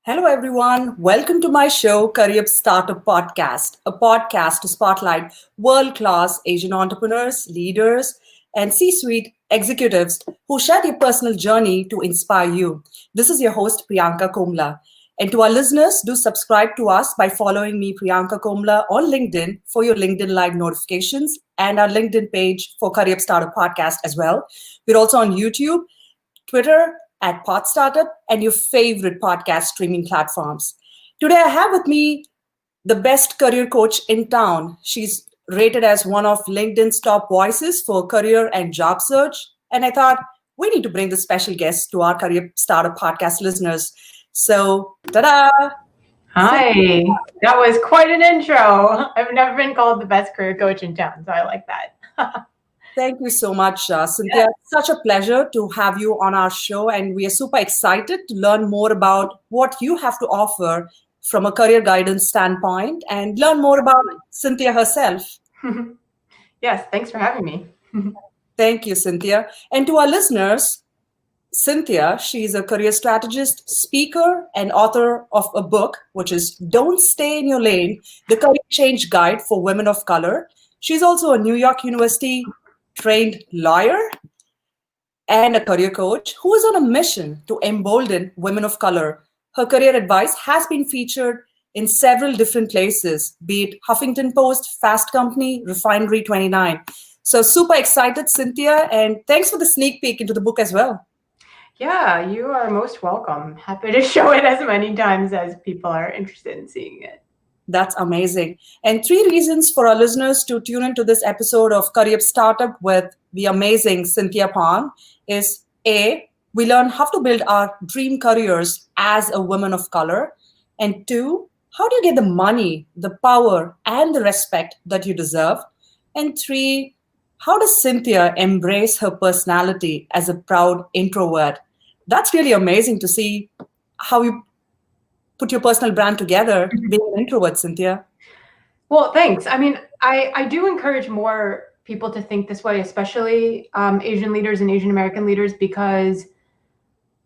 Hello, everyone. Welcome to my show, Curryup Startup Podcast, a podcast to spotlight world class Asian entrepreneurs, leaders, and C suite executives who share their personal journey to inspire you. This is your host, Priyanka Komala. And to our listeners, do subscribe to us by following me, Priyanka Komala, on LinkedIn for your LinkedIn Live notifications and our LinkedIn page for Curryup Startup Podcast as well. We're also on YouTube, Twitter at Pod Startup, and your favorite podcast streaming platforms. Today, I have with me the best career coach in town. She's rated as one of LinkedIn's top voices for career and job search. And I thought we need to bring this special guest to our Career Startup Podcast listeners. So, ta-da! Hi, that was quite an intro. I've never been called the best career coach in town, so I like that. Thank you so much, Cynthia. Such a pleasure to have you on our show, and we are super excited to learn more about what you have to offer from a career guidance standpoint and learn more about Cynthia herself. Yes, thanks for having me. Thank you, Cynthia. And to our listeners, Cynthia, she's a career strategist, speaker, and author of a book, which is Don't Stay in Your Lane, the Career Change Guide for Women of Color. She's also a New York University trained lawyer and a career coach who is on a mission to embolden women of color. Her career advice has been featured in several different places, be it Huffington Post, Fast Company, Refinery 29. So super excited, Cynthia, and thanks for the sneak peek into the book as well. Yeah, you are most welcome. Happy to show it as many times as people are interested in seeing it. That's amazing. And 3 reasons for our listeners to tune into this episode of Curryup Startup with the amazing Cynthia Pong is A, we learn how to build our dream careers as a woman of color. And 2, how do you get the money, the power, and the respect that you deserve? And 3, how does Cynthia embrace her personality as a proud introvert? That's really amazing to see how you put your personal brand together, being an introvert, Cynthia. Well, thanks. I mean, I do encourage more people to think this way, especially Asian leaders and Asian American leaders, because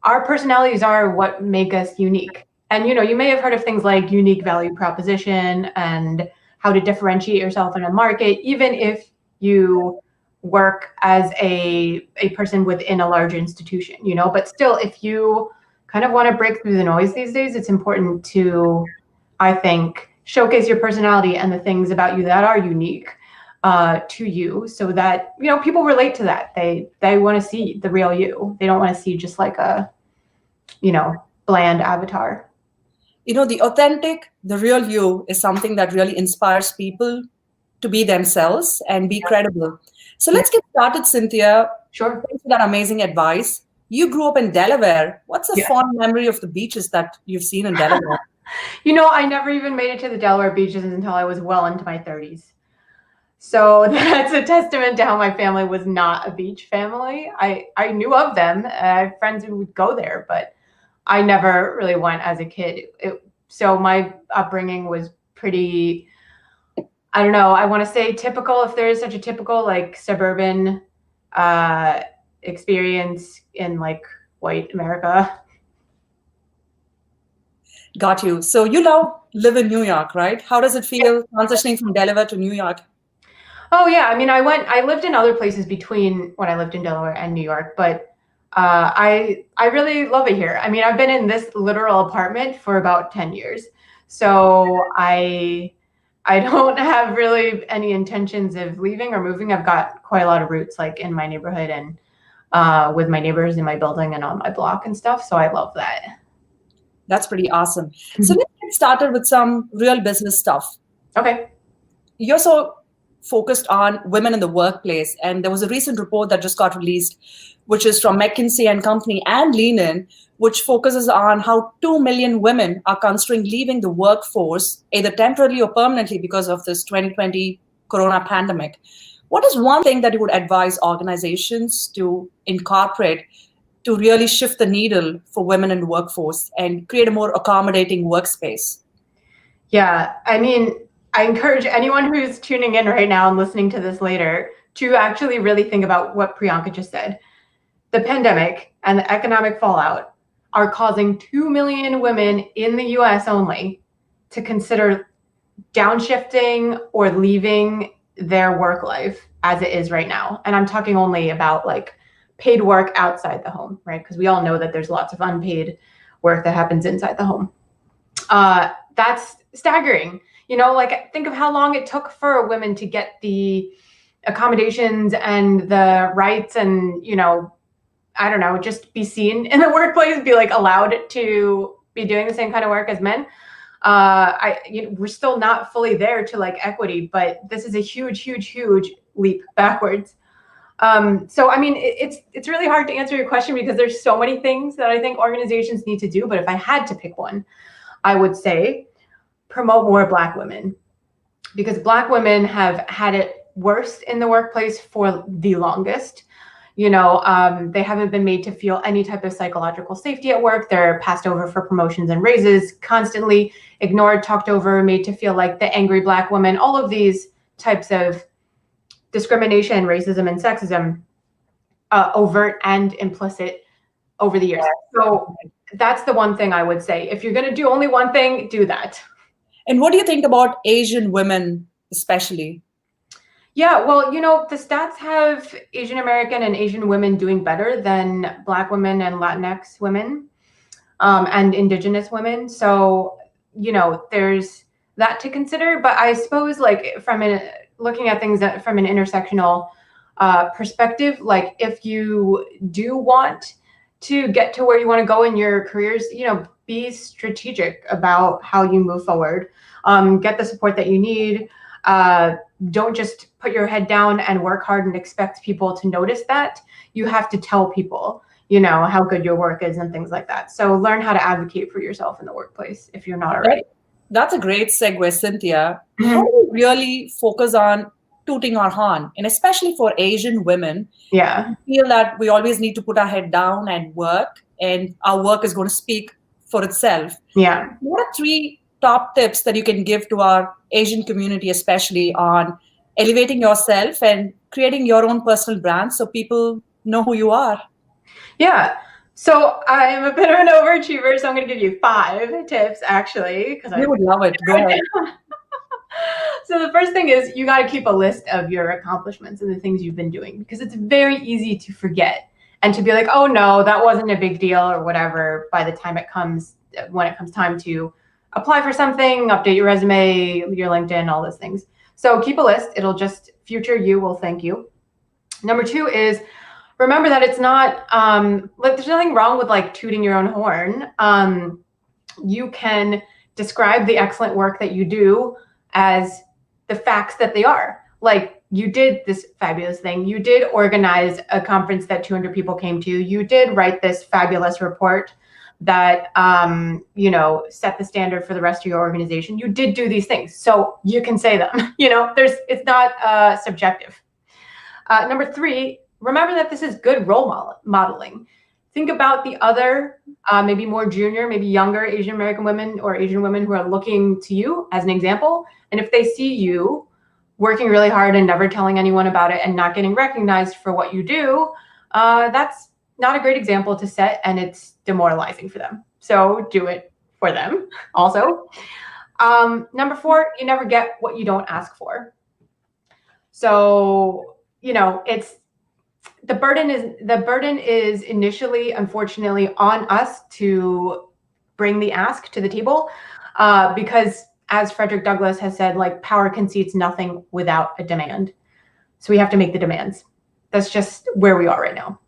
our personalities are what make us unique. And, you may have heard of things like unique value proposition and how to differentiate yourself in a market, even if you work as a person within a large institution, but still, if you kind of want to break through the noise these days, it's important to, I think, showcase your personality and the things about you that are unique to you, so that, people relate to that. They want to see the real you. They don't want to see just like a, bland avatar. The authentic, the real you is something that really inspires people to be themselves and be credible. So let's get started, Cynthia. Sure. Thanks for that amazing advice. You grew up in Delaware. What's a fond memory of the beaches that you've seen in Delaware? I never even made it to the Delaware beaches until I was well into my 30s. So that's a testament to how my family was not a beach family. I knew of them. I had friends who would go there, but I never really went as a kid. So my upbringing was pretty, I don't know, I want to say typical, if there is such a typical like suburban experience in like white America. Got you. So you now live in New York, right? How does it feel transitioning from Delaware to New York? Oh yeah, I mean, I lived in other places between when I lived in Delaware and New York, but I really love it here. I mean, I've been in this literal apartment for about 10 years, so I don't have really any intentions of leaving or moving. I've got quite a lot of roots like in my neighborhood and with my neighbors in my building and on my block and stuff. So I love that. That's pretty awesome. So let's get started with some real business stuff. Okay. You're so focused on women in the workplace, and there was a recent report that just got released, which is from McKinsey and Company and Lean In, which focuses on how 2 million women are considering leaving the workforce, either temporarily or permanently, because of this 2020 corona pandemic. What is one thing that you would advise organizations to incorporate to really shift the needle for women in the workforce and create a more accommodating workspace? Yeah, I mean, I encourage anyone who's tuning in right now and listening to this later to actually really think about what Priyanka just said. The pandemic and the economic fallout are causing 2 million women in the US only to consider downshifting or leaving their work life as it is right now. And I'm talking only about like paid work outside the home, right? Because we all know that there's lots of unpaid work that happens inside the home. That's staggering. Like think of how long it took for women to get the accommodations and the rights and, I don't know, just be seen in the workplace, be like allowed to be doing the same kind of work as men. We're still not fully there to like equity, but this is a huge, huge, huge leap backwards. So, I mean, it's really hard to answer your question because there's so many things that I think organizations need to do. But if I had to pick one, I would say promote more Black women, because Black women have had it worst in the workplace for the longest. They haven't been made to feel any type of psychological safety at work. They're passed over for promotions and raises, constantly ignored, talked over, made to feel like the angry Black woman. All of these types of discrimination, racism, and sexism, overt and implicit over the years. So that's the one thing I would say. If you're going to do only one thing, do that. And what do you think about Asian women, especially? Yeah, well, the stats have Asian American and Asian women doing better than Black women and Latinx women, and Indigenous women. So, there's that to consider. But I suppose, like, looking at things from an intersectional perspective, like if you do want to get to where you want to go in your careers, be strategic about how you move forward. Get the support that you need. Don't just put your head down and work hard and expect people to notice that. You have to tell people, how good your work is and things like that. So learn how to advocate for yourself in the workplace if you're not already. That's a great segue, Cynthia. How do we really focus on tooting our horn? And especially for Asian women, I feel that we always need to put our head down and work, and our work is going to speak for itself. Yeah. What are 3 top tips that you can give to our Asian community, especially on elevating yourself and creating your own personal brand so people know who you are? Yeah. So I am a bit of an overachiever, so I'm going to give you 5 tips, actually. Because I would love it. Go ahead. So the first thing is you got to keep a list of your accomplishments and the things you've been doing, because it's very easy to forget and to be like, oh, no, that wasn't a big deal or whatever by the time when it comes time to apply for something, update your resume, your LinkedIn, all those things. So keep a list. It'll just, future you will thank you. Number 2 is remember that it's not, there's nothing wrong with like tooting your own horn. You can describe the excellent work that you do as the facts that they are. Like, you did this fabulous thing. You did organize a conference that 200 people came to. You did write this fabulous report that, set the standard for the rest of your organization. You did do these things. So you can say them, it's not subjective. Number 3, remember that this is good role modeling. Think about the other, maybe more junior, maybe younger Asian American women or Asian women who are looking to you as an example. And if they see you working really hard and never telling anyone about it and not getting recognized for what you do, that's not a great example to set, and it's demoralizing for them. So do it for them also. Number 4, you never get what you don't ask for. So, it's, the burden is initially, unfortunately, on us to bring the ask to the table, because as Frederick Douglass has said, like, power concedes nothing without a demand. So we have to make the demands. That's just where we are right now.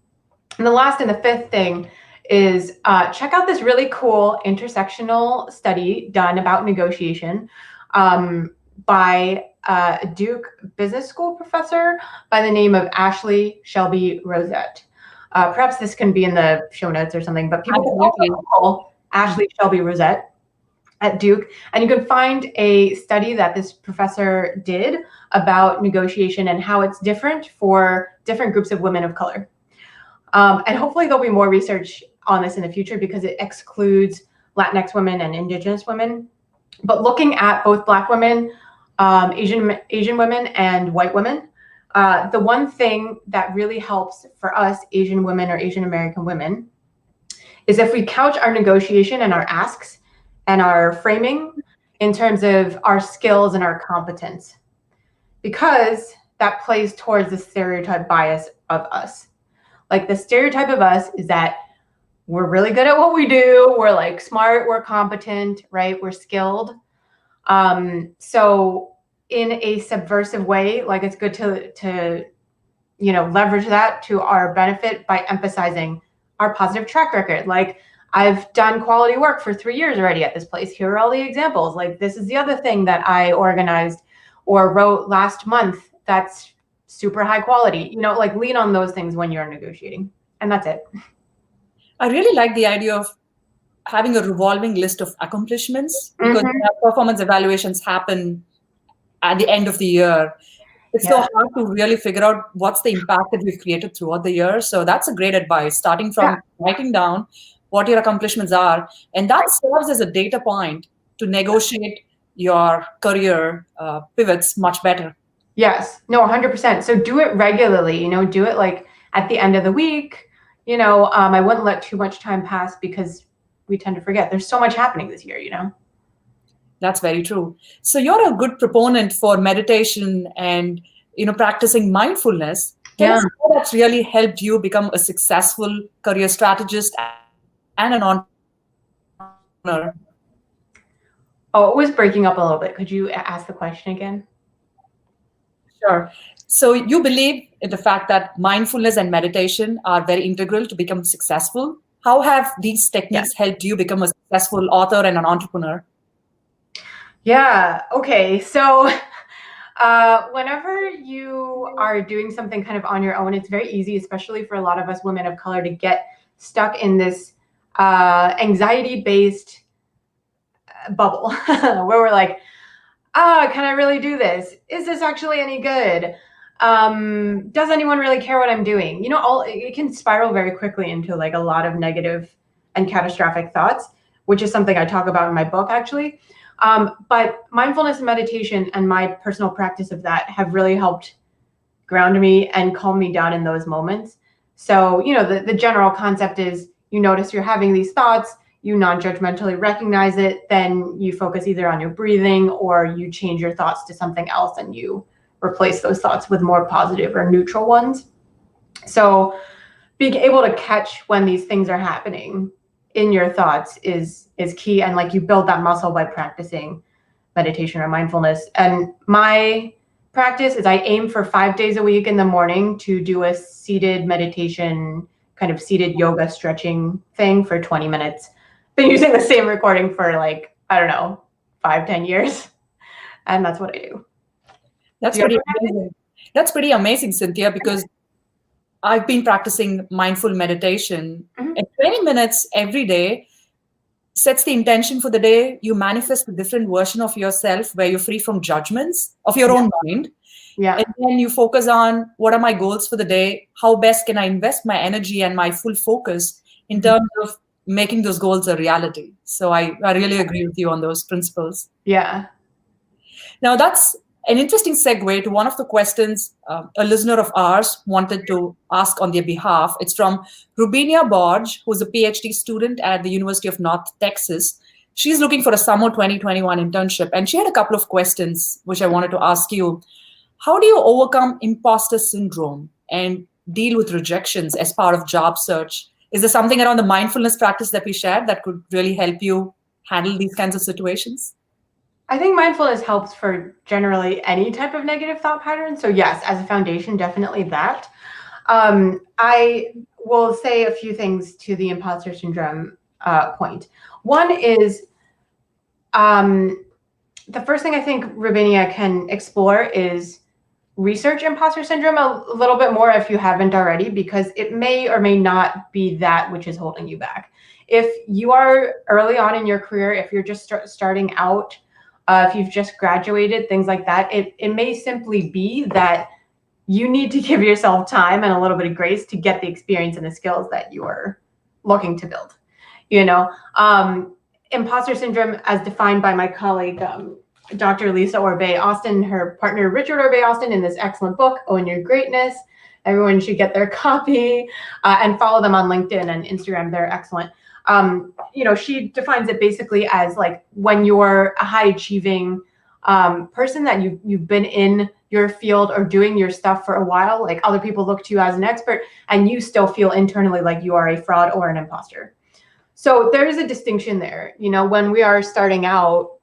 And the last and the 5th thing is check out this really cool intersectional study done about negotiation by a Duke Business School professor by the name of Ashley Shelby Rosette. Perhaps this can be in the show notes or something, but people can call Ashley Shelby Rosette at Duke, and you can find a study that this professor did about negotiation and how it's different for different groups of women of color. And hopefully there'll be more research on this in the future, because it excludes Latinx women and Indigenous women. But looking at both Black women, Asian women, and white women, the one thing that really helps for us Asian women or Asian American women is if we couch our negotiation and our asks and our framing in terms of our skills and our competence, because that plays towards the stereotype bias of us. Like the stereotype of us is that we're really good at what we do. We're like smart, we're competent, right? We're skilled. So in a subversive way, like it's good to leverage that to our benefit by emphasizing our positive track record. Like, I've done quality work for 3 years already at this place. Here are all the examples. Like, this is the other thing that I organized or wrote last month that's super high quality. Like lean on those things when you're negotiating. And that's it. I really like the idea of having a revolving list of accomplishments, because performance evaluations happen at the end of the year. It's so hard to really figure out what's the impact that we've created throughout the year. So that's a great advice, starting from writing down what your accomplishments are. And that serves as a data point to negotiate your career pivots much better. Yes, no, 100%. So do it regularly, do it like at the end of the week. I wouldn't let too much time pass because we tend to forget. There's so much happening this year, That's very true. So you're a good proponent for meditation and, practicing mindfulness. Tell us how that's really helped you become a successful career strategist and an entrepreneur. Oh, it was breaking up a little bit. Could you ask the question again? Sure. So you believe in the fact that mindfulness and meditation are very integral to become successful. How have these techniques helped you become a successful author and an entrepreneur? Yeah. Okay. So whenever you are doing something kind of on your own, it's very easy, especially for a lot of us women of color, to get stuck in this anxiety-based bubble where we're like, can I really do this? Is this actually any good? Does anyone really care what I'm doing? It can spiral very quickly into like a lot of negative and catastrophic thoughts, which is something I talk about in my book, actually. But mindfulness and meditation and my personal practice of that have really helped ground me and calm me down in those moments. So, the general concept is you notice you're having these thoughts, you non-judgmentally recognize it, then you focus either on your breathing or you change your thoughts to something else and you replace those thoughts with more positive or neutral ones. So being able to catch when these things are happening in your thoughts is key. And like, you build that muscle by practicing meditation or mindfulness. And my practice is I aim for 5 days a week in the morning to do a seated meditation, kind of seated yoga stretching thing for 20 minutes. Been using the same recording for like, I don't know, 5-10 years. And that's what I do. That's pretty amazing. That's pretty amazing, Cynthia, because I've been practicing mindful meditation. And 20 minutes every day sets the intention for the day. You manifest a different version of yourself where you're free from judgments of your own mind. And then you focus on, what are my goals for the day? How best can I invest my energy and my full focus in terms of making those goals a reality? So I really agree with you on those principles. Yeah. Now that's an interesting segue to one of the questions a listener of ours wanted to ask on their behalf. It's from Rubinia Borge, who's a PhD student at the University of North Texas. She's looking for a summer 2021 internship, and she had a couple of questions which I wanted to ask you. How do you overcome imposter syndrome and deal with rejections as part of job search? Is there something around the mindfulness practice that we shared that could really help you handle these kinds of situations? I think mindfulness helps for generally any type of negative thought pattern. So yes, as a foundation, definitely that. I will say a few things to the imposter syndrome point. One is the first thing I think Rubinia can explore is research imposter syndrome a little bit more if you haven't already, because it may or may not be that which is holding you back. If you are early on in your career, if you're just starting out, if you've just graduated, things like that, it may simply be that you need to give yourself time and a little bit of grace to get the experience and the skills that you're looking to build. Imposter syndrome, as defined by my colleague, Dr. Lisa Orbay Austin, her partner, Richard Orbay Austin, in this excellent book, Own Your Greatness. Everyone should get their copy and follow them on LinkedIn and Instagram. They're excellent. She defines it basically as like when you're a high achieving person that you've been in your field or doing your stuff for a while, like other people look to you as an expert and you still feel internally like you are a fraud or an imposter. So there is a distinction there. When we are starting out,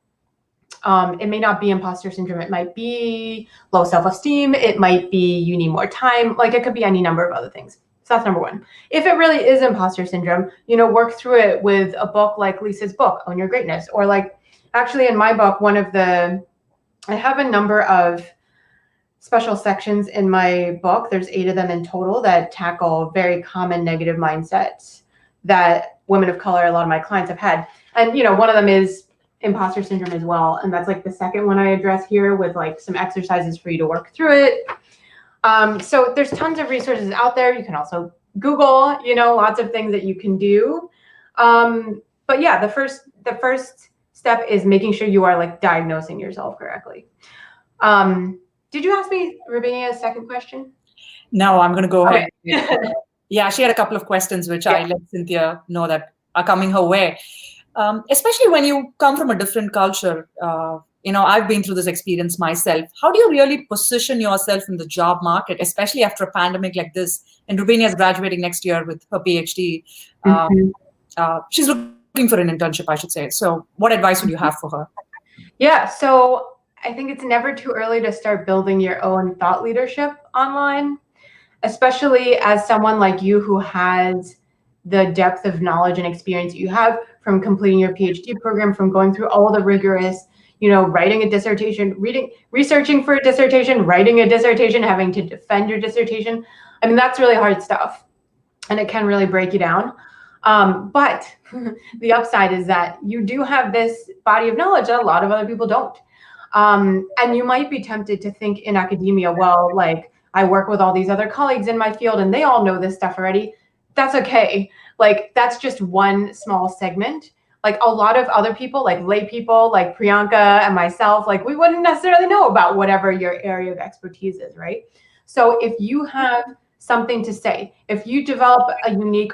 it may not be imposter syndrome. It might be low self-esteem. It might be you need more time. Like it could be any number of other things. So that's number one. If it really is imposter syndrome, work through it with a book like Lisa's book, Own Your Greatness, or like actually in my book, I have a number of special sections in my book. There's 8 of them in total that tackle very common negative mindsets that women of color, a lot of my clients have had. And, one of them is imposter syndrome as well. And that's like the second one I address here with like some exercises for you to work through it. So there's tons of resources out there. You can also Google, lots of things that you can do. But yeah, the first step is making sure you are like diagnosing yourself correctly. Did you ask me, Rubinia, a second question? No, I'm going to go ahead. Yeah, she had a couple of questions, which I let Cynthia know that are coming her way. Especially when you come from a different culture, I've been through this experience myself. How do you really position yourself in the job market, especially after a pandemic like this? And Rubinia is graduating next year with her PhD. She's looking for an internship, I should say. So what advice would you have for her? Yeah, so I think it's never too early to start building your own thought leadership online, especially as someone like you who has the depth of knowledge and experience you have from completing your PhD program, from going through all the rigorous, writing a dissertation, researching for a dissertation, writing a dissertation, having to defend your dissertation. I mean, that's really hard stuff and it can really break you down. But the upside is that you do have this body of knowledge that a lot of other people don't. And you might be tempted to think in academia, well, like I work with all these other colleagues in my field and they all know this stuff already. That's okay. Like that's just one small segment. Like a lot of other people, like lay people, like Priyanka and myself, like we wouldn't necessarily know about whatever your area of expertise is, right? So if you have something to say, if you develop a unique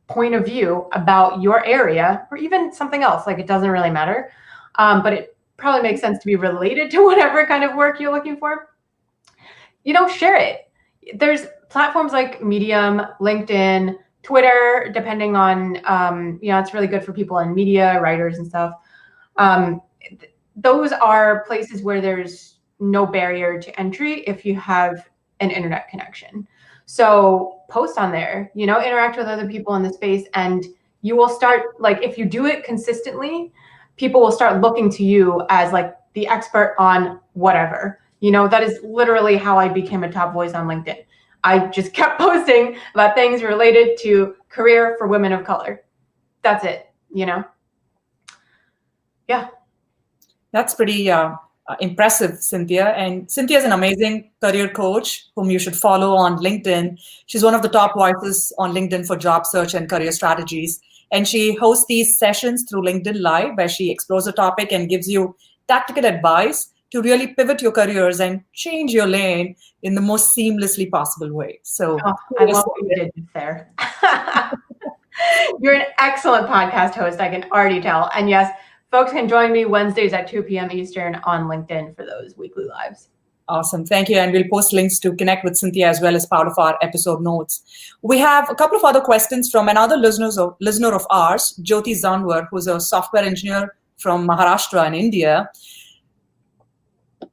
point of view about your area or even something else, like it doesn't really matter, but it probably makes sense to be related to whatever kind of work you're looking for, share it. There's platforms like Medium, LinkedIn, Twitter, depending on, it's really good for people in media, writers and stuff. Those are places where there's no barrier to entry if you have an internet connection. So post on there, interact with other people in the space, and you will start, like, if you do it consistently, people will start looking to you as like the expert on whatever. That is literally how I became a top voice on LinkedIn. I just kept posting about things related to career for women of color. That's it, Yeah. That's pretty impressive, Cynthia. And Cynthia is an amazing career coach whom you should follow on LinkedIn. She's one of the top voices on LinkedIn for job search and career strategies. And she hosts these sessions through LinkedIn Live where she explores a topic and gives you tactical advice to really pivot your careers and change your lane in the most seamlessly possible way. So I love what you did there. You're an excellent podcast host, I can already tell. And yes, folks can join me Wednesdays at 2 p.m. Eastern on LinkedIn for those weekly lives. Awesome. Thank you. And we'll post links to connect with Cynthia as well as part of our episode notes. We have a couple of other questions from another listener of ours, Jyoti Zanwar, who's a software engineer from Maharashtra in India.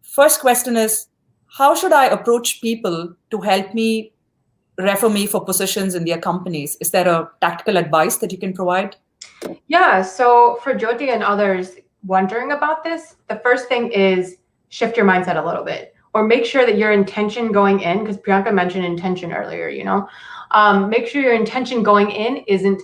First question is, how should I approach people to help me refer me for positions in their companies? Is there a tactical advice that you can provide? Yeah, so for Jyoti and others wondering about this, the first thing is shift your mindset a little bit, or make sure that your intention going in, because Priyanka mentioned intention earlier, make sure your intention going in isn't,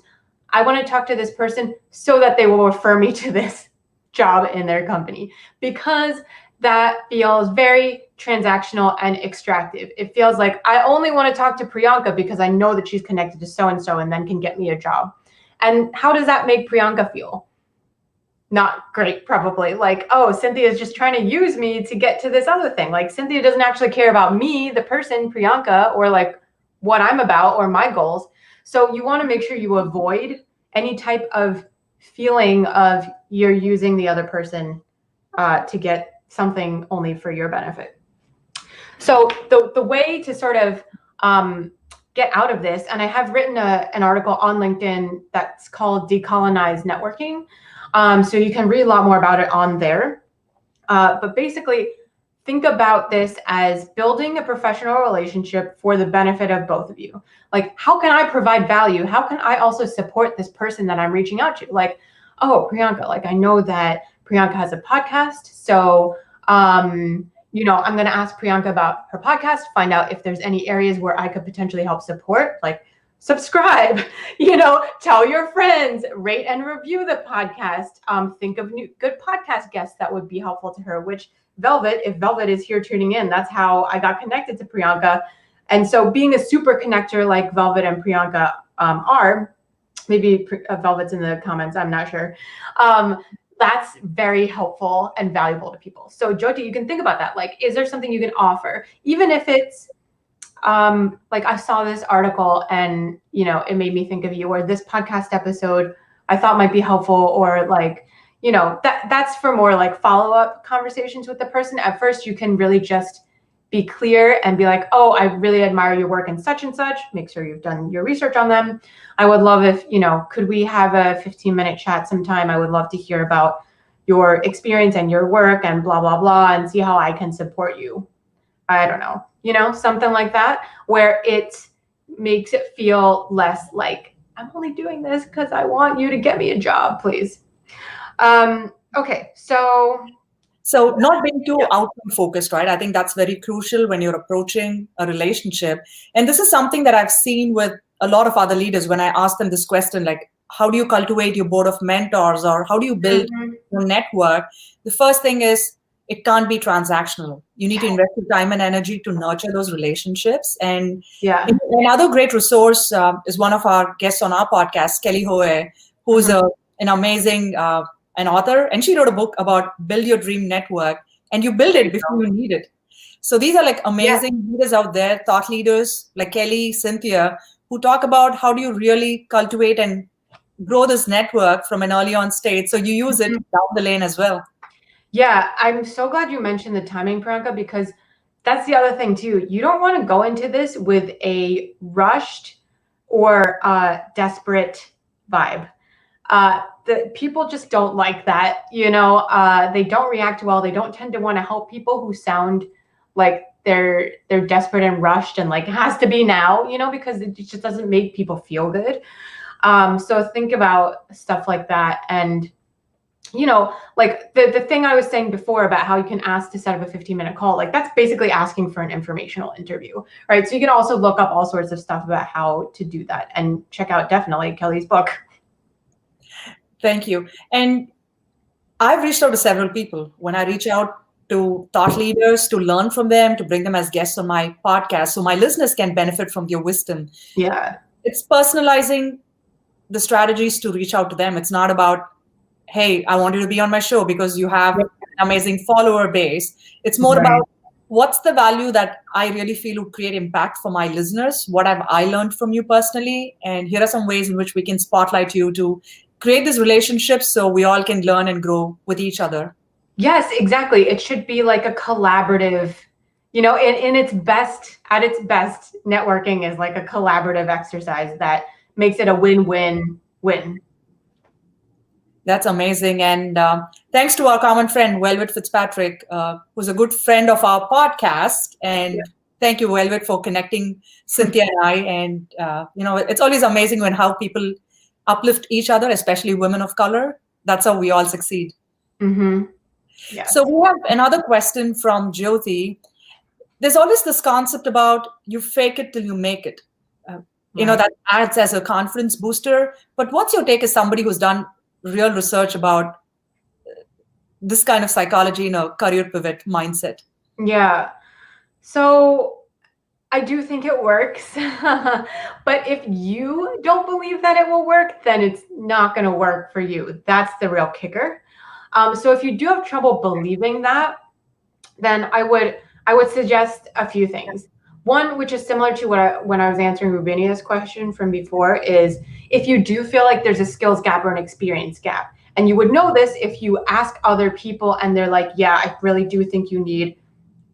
I want to talk to this person so that they will refer me to this job in their company, because that feels very transactional and extractive. It feels like I only want to talk to Priyanka because I know that she's connected to so-and-so and then can get me a job. And how does that make Priyanka feel? Not great, probably. Like, oh, Cynthia is just trying to use me to get to this other thing. Like, Cynthia doesn't actually care about me, the person, Priyanka, or like what I'm about or my goals. So you want to make sure you avoid any type of feeling of you're using the other person to get something only for your benefit. So the way to sort of get out of this, and I have written an article on LinkedIn that's called Decolonized Networking. So you can read a lot more about it on there. But basically, think about this as building a professional relationship for the benefit of both of you. Like, how can I provide value? How can I also support this person that I'm reaching out to? Like, oh, Priyanka, like I know that Priyanka has a podcast. So, you know, I'm going to ask Priyanka about her podcast, find out if there's any areas where I could potentially help support, like subscribe, you know, tell your friends, rate and review the podcast. Think of new good podcast guests that would be helpful to her, which Velvet, if Velvet is here tuning in, that's how I got connected to Priyanka. And so being a super connector like Velvet and Priyanka are, maybe Velvet's in the comments, I'm not sure. That's very helpful and valuable to people. So Jyoti, you can think about that. Like, is there something you can offer? Even if it's like I saw this article and, you know, it made me think of you, or this podcast episode I thought might be helpful, or like, you know, that's for more like follow-up conversations with the person. At first, you can really just be clear and be like, oh, I really admire your work in such and such. Make sure you've done your research on them. I would love if, you know, could we have a 15-minute chat sometime? I would love to hear about your experience and your work and blah, blah, blah, and see how I can support you. I don't know, you know, something like that, where it makes it feel less like I'm only doing this because I want you to get me a job, please. Okay, So not being too outcome focused, right? I think that's very crucial when you're approaching a relationship. And this is something that I've seen with a lot of other leaders when I ask them this question, like, how do you cultivate your board of mentors, or how do you build your network? The first thing is it can't be transactional. You need to invest your time and energy to nurture those relationships. And another great resource is one of our guests on our podcast, Kelly Howe, who's an amazing an author, and she wrote a book about build your dream network, and you build it before you need it. So these are like amazing leaders out there, thought leaders like Kelly, Cynthia, who talk about how do you really cultivate and grow this network from an early on stage, so you use it down the lane as well. Yeah, I'm so glad you mentioned the timing, Priyanka, because that's the other thing too. You don't want to go into this with a rushed or desperate vibe. The people just don't like that, you know. They don't react well. They don't tend to want to help people who sound like they're desperate and rushed and like it has to be now, you know, because it just doesn't make people feel good. So think about stuff like that. And, you know, like the thing I was saying before about how you can ask to set up a 15-minute call, like that's basically asking for an informational interview, right? So you can also look up all sorts of stuff about how to do that and check out definitely Kelly's book. Thank you. And I've reached out to several people. When I reach out to thought leaders to learn from them, to bring them as guests on my podcast so my listeners can benefit from their wisdom. Yeah. It's personalizing the strategies to reach out to them. It's not about, hey, I want you to be on my show because you have an amazing follower base. It's more about what's the value that I really feel will create impact for my listeners? What have I learned from you personally? And here are some ways in which we can spotlight you to create these relationships so we all can learn and grow with each other. Yes, exactly. It should be like a collaborative, you know, in its best, at its best, networking is like a collaborative exercise that makes it a win-win-win. That's amazing. And thanks to our common friend, Velvet Fitzpatrick, who's a good friend of our podcast. And thank you, Velvet, for connecting Cynthia and I. And, you know, it's always amazing when how people uplift each other, especially women of color. That's how we all succeed. Yes. So we have another question from Jyoti. There's always this concept about you fake it till you make it. You know, that acts as a confidence booster. But what's your take as somebody who's done real research about this kind of psychology in a career pivot mindset? Yeah. So I do think it works. But if you don't believe that it will work, then it's not going to work for you. That's the real kicker. So if you do have trouble believing that, then I would suggest a few things. One, which is similar to when I was answering Rubinia's question from before, is if you do feel like there's a skills gap or an experience gap, and you would know this if you ask other people and they're like, yeah, I really do think you need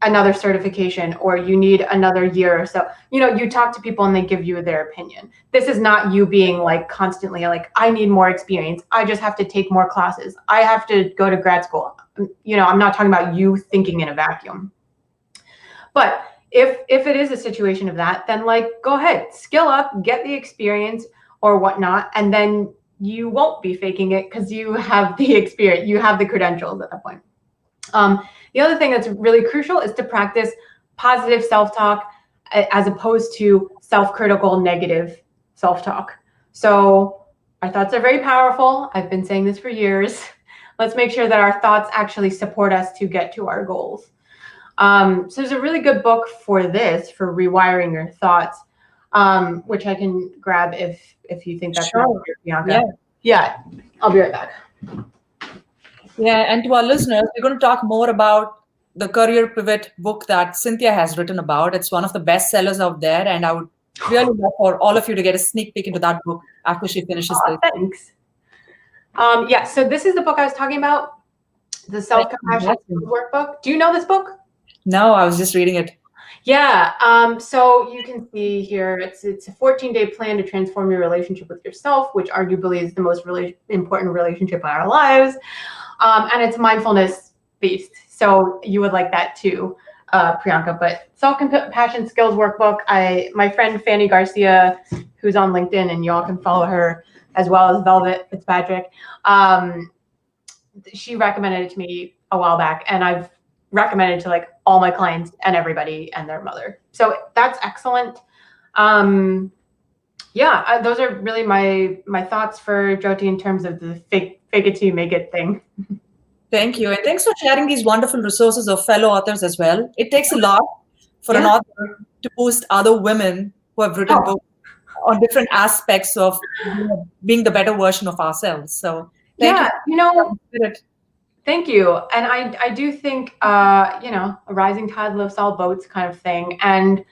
another certification or you need another year or so. You talk to people and they give you their opinion. This is not you being like constantly like, I need more experience. I just have to take more classes. I have to go to grad school. I'm not talking about you thinking in a vacuum. But if it is a situation of that, then like, go ahead, skill up, get the experience or whatnot, and then you won't be faking it because you have the experience, you have the credentials at that point. The other thing that's really crucial is to practice positive self-talk as opposed to self-critical negative self-talk. So our thoughts are very powerful. I've been saying this for years. Let's make sure that our thoughts actually support us to get to our goals. So there's a really good book for this, for rewiring your thoughts, which I can grab if you think that's Sure. Bianca. Yeah, I'll be right back. Yeah, and to our listeners, we're going to talk more about the Career Pivot book that Cynthia has written about. It's one of the best sellers out there, and I would really love for all of you to get a sneak peek into that book after she finishes this. Thanks. Yeah, so this is the book I was talking about, the Self-Compassion Workbook. Do you know this book? No, I was just reading it. Yeah, so you can see here, it's a 14-day plan to transform your relationship with yourself, which arguably is the most important relationship in our lives. And it's mindfulness based. So you would like that too, Priyanka. But Self-Compassion Skills Workbook, my friend Fanny Garcia, who's on LinkedIn, and y'all can follow her, as well as Velvet Fitzpatrick. She recommended it to me a while back, and I've recommended to like all my clients and everybody and their mother. So that's excellent. Yeah, those are really my thoughts for Jyoti in terms of the fake it till you make it thing. Thank you. And thanks for sharing these wonderful resources of fellow authors as well. It takes a lot for an author to boost other women who have written books on different aspects of being the better version of ourselves. So thank you. Thank you. And I do think, a rising tide lifts all boats kind of thing. And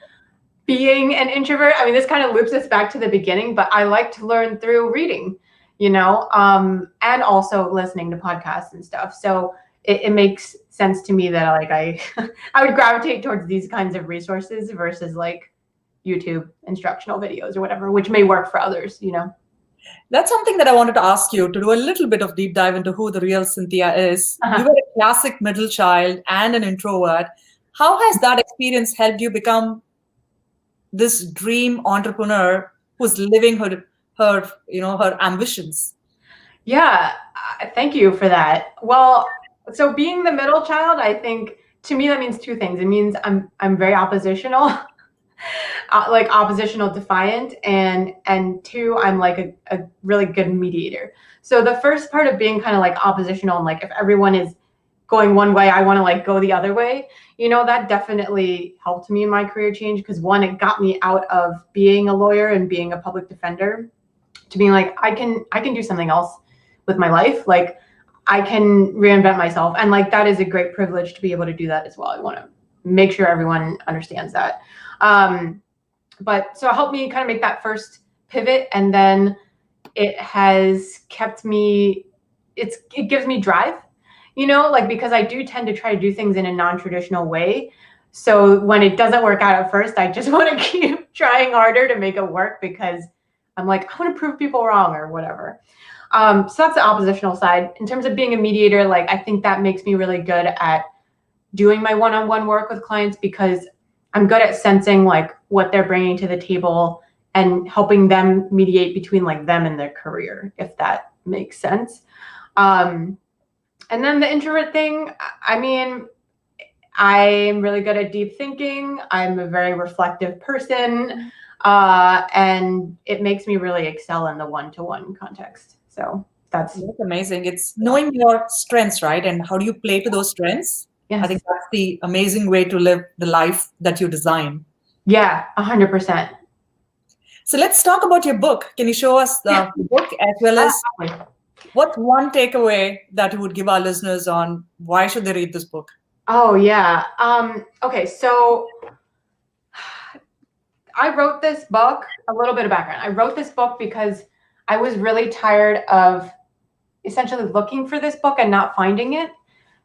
being an introvert, I mean, this kind of loops us back to the beginning, but I like to learn through reading, and also listening to podcasts and stuff. So it makes sense to me that like I would gravitate towards these kinds of resources versus like YouTube instructional videos or whatever, which may work for others, That's something that I wanted to ask you, to do a little bit of deep dive into who the real Cynthia is. You were a classic middle child and an introvert. How has that experience helped you become this dream entrepreneur who's living her ambitions? Yeah, thank you for that. Well, so being the middle child, I think to me that means two things. It means I'm very oppositional, like oppositional defiant, and two, I'm like a really good mediator. So the first part of being kind of like oppositional and like if everyone is going one way, I want to like go the other way. That definitely helped me in my career change because one, it got me out of being a lawyer and being a public defender to being like, I can do something else with my life. Like I can reinvent myself. And like, that is a great privilege to be able to do that as well. I want to make sure everyone understands that. But so it helped me kind of make that first pivot. And then it has kept me, it gives me drive, like, because I do tend to try to do things in a non-traditional way. So when it doesn't work out at first, I just want to keep trying harder to make it work because I'm like, I want to prove people wrong or whatever. So that's the oppositional side. In terms of being a mediator, like, I think that makes me really good at doing my one-on-one work with clients because I'm good at sensing like what they're bringing to the table and helping them mediate between like them and their career, if that makes sense. And then the introvert thing, I mean, I'm really good at deep thinking. I'm a very reflective person. And it makes me really excel in the one-to-one context. So that's amazing. It's knowing your strengths, right? And how do you play to those strengths? Yes. I think that's the amazing way to live the life that you design. Yeah, 100%. So let's talk about your book. Can you show us the book as well as what's one takeaway that you would give our listeners on why should they read this book? Oh, yeah. Okay, so I wrote this book, a little bit of background. I wrote this book because I was really tired of essentially looking for this book and not finding it.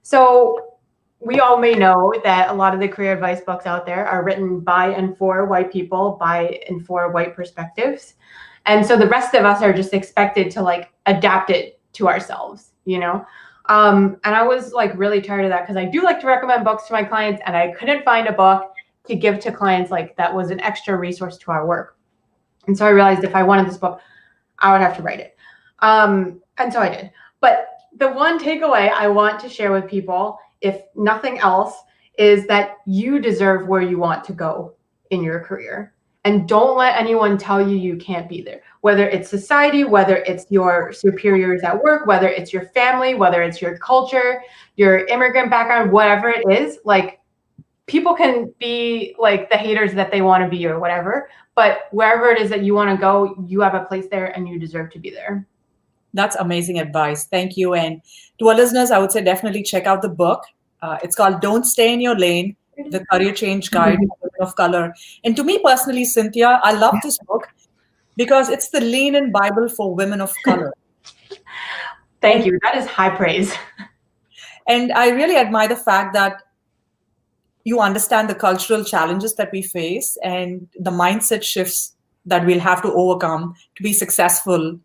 So we all may know that a lot of the career advice books out there are written by and for white people, by and for white perspectives. And so the rest of us are just expected to like adapt it to ourselves, you know? And I was like really tired of that because I do like to recommend books to my clients, and I couldn't find a book to give to clients like that was an extra resource to our work. And so I realized if I wanted this book, I would have to write it. And so I did. But the one takeaway I want to share with people, if nothing else, is that you deserve where you want to go in your career. And don't let anyone tell you you can't be there, whether it's society, whether it's your superiors at work, whether it's your family, whether it's your culture, your immigrant background, whatever it is. Like, people can be like the haters that they want to be or whatever, but wherever it is that you want to go, you have a place there and you deserve to be there. That's amazing advice. Thank you. And to our listeners, I would say definitely check out the book. It's called Don't Stay in Your Lane, The Career Change Guide for Women of Color. And to me personally, Cynthia, I love this book because it's the lean-in Bible for women of color. Thank you. That is high praise. And I really admire the fact that you understand the cultural challenges that we face and the mindset shifts that we'll have to overcome to be successful,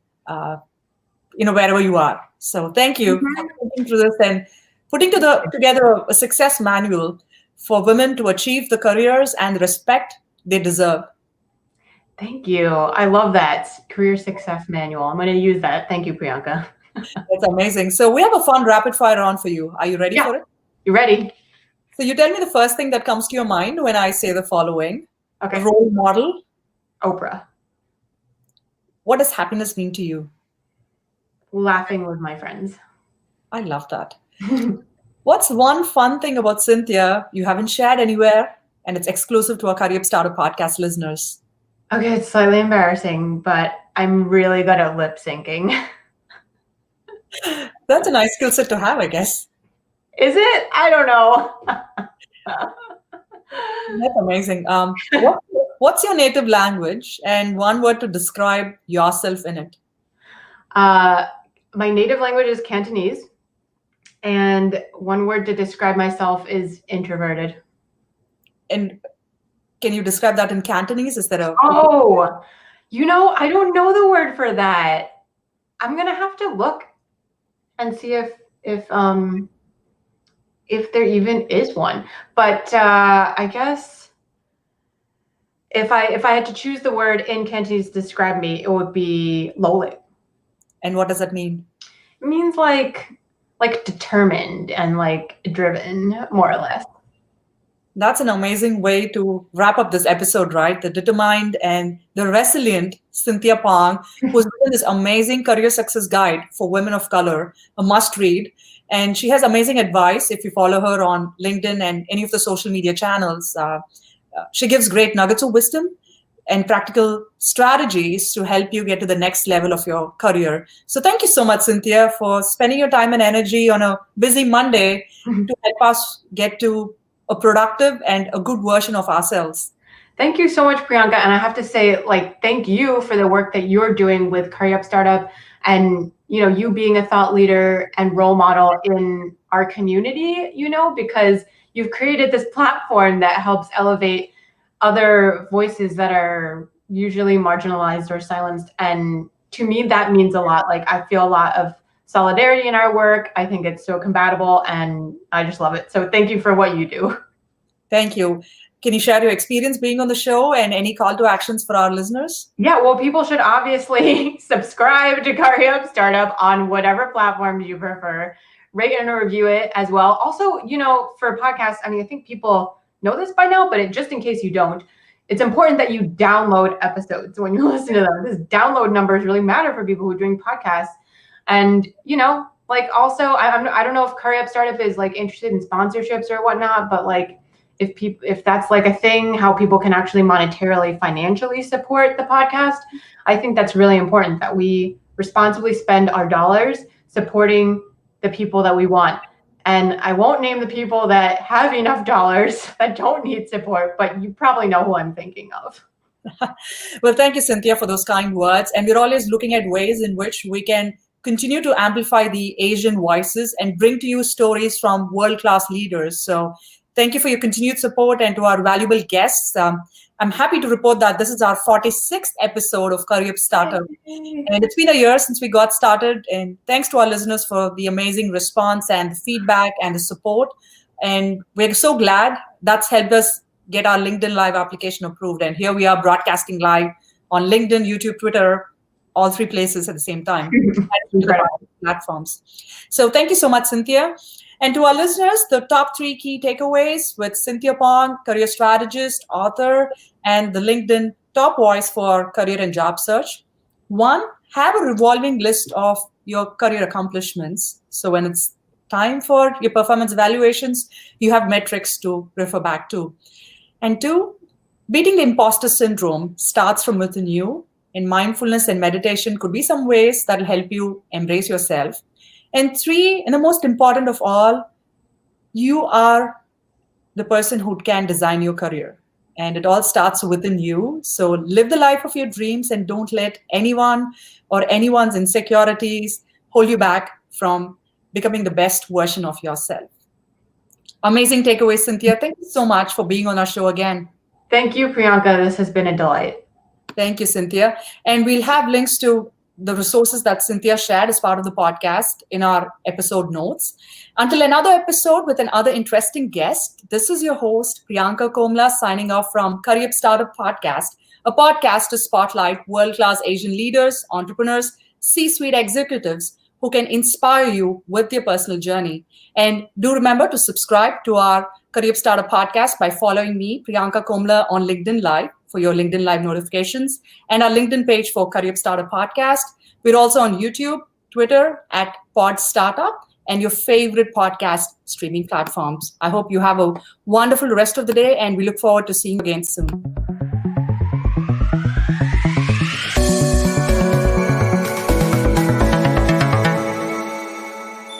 wherever you are. So thank you for thinking through this and putting together a success manual for women to achieve the careers and the respect they deserve. Thank you. I love that career success manual. I'm going to use that. Thank you, Priyanka. That's amazing. So we have a fun rapid fire round for you. Are you ready for it? You ready? So you tell me the first thing that comes to your mind when I say the following. Okay. A role model. Oprah. What does happiness mean to you? Laughing with my friends. I love that. What's one fun thing about Cynthia you haven't shared anywhere and it's exclusive to our Curryup Startup podcast listeners? Okay, it's slightly embarrassing, but I'm really good at lip syncing. That's a nice skill set to have, I guess. Is it? I don't know. That's amazing. What's your native language and one word to describe yourself in it? My native language is Cantonese, and one word to describe myself is introverted. And can you describe that in Cantonese? Is that a... Oh, I don't know the word for that. I'm gonna have to look and see if there even is one. But I guess if I had to choose the word in Cantonese to describe me, it would be lole. And what does that mean? It means like determined and like driven, more or less. That's an amazing way to wrap up this episode, right? The determined and the resilient Cynthia Pong, who's written this amazing career success guide for women of color, a must read. And she has amazing advice if you follow her on LinkedIn and any of the social media channels. She gives great nuggets of wisdom and practical strategies to help you get to the next level of your career. So thank you so much, Cynthia, for spending your time and energy on a busy Monday to help us get to a productive and a good version of ourselves. Thank you so much, Priyanka. And I have to say, thank you for the work that you're doing with Curryup Startup and, you being a thought leader and role model in our community, because you've created this platform that helps elevate other voices that are usually marginalized or silenced. And to me, that means a lot. I feel a lot of solidarity in our work. I think it's so compatible and I just love it. So thank you for what you do. Thank you. Can you share your experience being on the show and any call to actions for our listeners? Yeah, well, people should obviously subscribe to Curryup Startup on whatever platform you prefer. Rate and review it as well. Also, for podcasts, I think people know this by now, but just in case you don't, it's important that you download episodes when you listen to them. Because download numbers really matter for people who are doing podcasts. And, also, I don't know if Curryup Startup is interested in sponsorships or whatnot, but if that's a thing, how people can actually monetarily, financially support the podcast, I think that's really important that we responsibly spend our dollars supporting the people that we want. And I won't name the people that have enough dollars that don't need support, but you probably know who I'm thinking of. Well, thank you, Cynthia, for those kind words. And we're always looking at ways in which we can continue to amplify the Asian voices and bring to you stories from world-class leaders. So thank you for your continued support, and to our valuable guests. I'm happy to report that this is our 46th episode of Curryup Startup. And it's been a year since we got started. And thanks to our listeners for the amazing response and the feedback and the support. And we're so glad that's helped us get our LinkedIn Live application approved. And here we are broadcasting live on LinkedIn, YouTube, Twitter, all three places at the same time, platforms. So thank you so much, Cynthia. And to our listeners, the top 3 key takeaways with Cynthia Pong, career strategist, author, and the LinkedIn top voice for career and job search. 1, have a revolving list of your career accomplishments. So when it's time for your performance evaluations, you have metrics to refer back to. And 2, beating the imposter syndrome starts from within you. And mindfulness and meditation could be some ways that will help you embrace yourself. And 3, and the most important of all, you are the person who can design your career. And it all starts within you. So live the life of your dreams and don't let anyone or anyone's insecurities hold you back from becoming the best version of yourself. Amazing takeaway, Cynthia. Thank you so much for being on our show again. Thank you, Priyanka. This has been a delight. Thank you, Cynthia. And we'll have links to the resources that Cynthia shared as part of the podcast in our episode notes. Until another episode with another interesting guest, this is your host, Priyanka Komala, signing off from Curryup Startup Podcast, a podcast to spotlight world-class Asian leaders, entrepreneurs, C-suite executives who can inspire you with their personal journey. And do remember to subscribe to our Curryup Startup Podcast by following me, Priyanka Komala, on LinkedIn Live for your LinkedIn Live notifications, and our LinkedIn page for Curryup Startup Podcast. We're also on YouTube, Twitter at Pod Startup, and your favorite podcast streaming platforms. I hope you have a wonderful rest of the day, and we look forward to seeing you again soon.